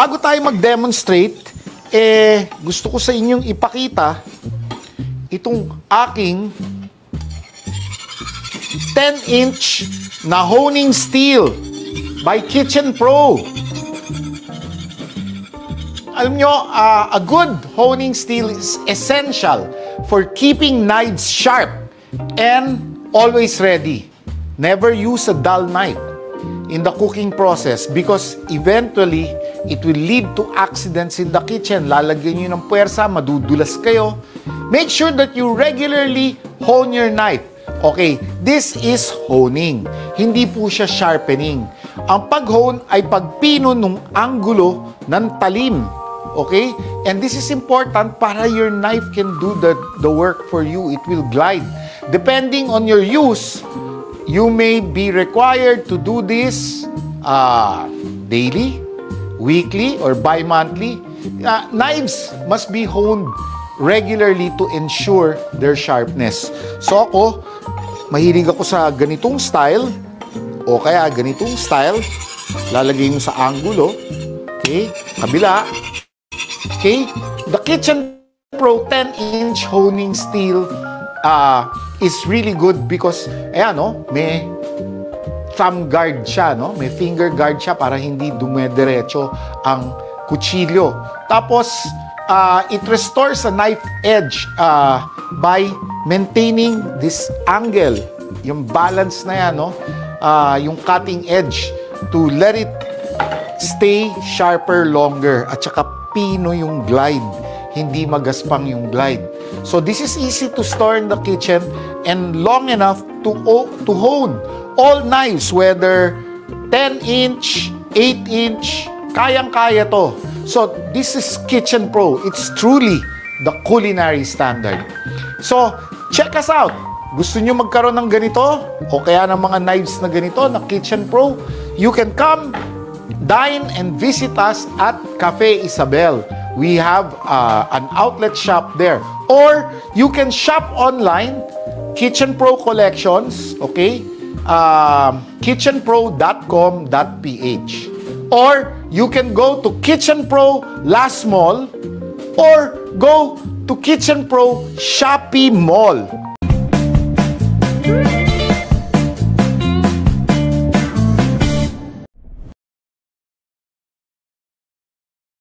bago tayo mag-demonstrate, gusto ko sa inyong ipakita itong aking 10-inch na honing steel by Kitchen Pro. Alam nyo, a good honing steel is essential for keeping knives sharp and always ready. Never use a dull knife in the cooking process because eventually it will lead to accidents in the kitchen. Lalagyan nyo ng puwersa, madudulas kayo. Make sure that you regularly hone your knife. Okay, this is honing. Hindi po siya sharpening. Ang pag-hone ay pagpino ng anggulo ng talim. Okay? And this is important para your knife can do the work for you. It will glide. Depending on your use, you may be required to do this daily, weekly, or bi-monthly. Knives must be honed regularly to ensure their sharpness. So ako, mahilig ako sa ganitong style o kaya ganitong style. Lalagay mo sa angulo. Okay? Kabila. Okay? The Kitchen Pro 10-inch honing steel is really good because, ayan, no? May thumb guard siya, no? May finger guard siya para hindi dumediretso ang kutsilyo. Tapos, it restores a knife edge by maintaining this angle, yung balance na yan, no? Yung cutting edge to let it stay sharper longer at saka pino yung glide, hindi magaspang yung glide. So this is easy to store in the kitchen and long enough to hone all knives, whether 10-inch, 8-inch, kayang-kaya to. So this is Kitchen Pro. It's truly the culinary standard. So check us out. Gusto nyo magkaroon ng ganito o kaya ng mga knives na ganito na Kitchen Pro? You can come, dine, and visit us at Cafe Isabel. We have an outlet shop there. Or you can shop online, Kitchen Pro Collections, okay? kitchenpro.com.ph. Or you can go to Kitchen Pro Last Mall or go to Kitchen Pro Shopee Mall.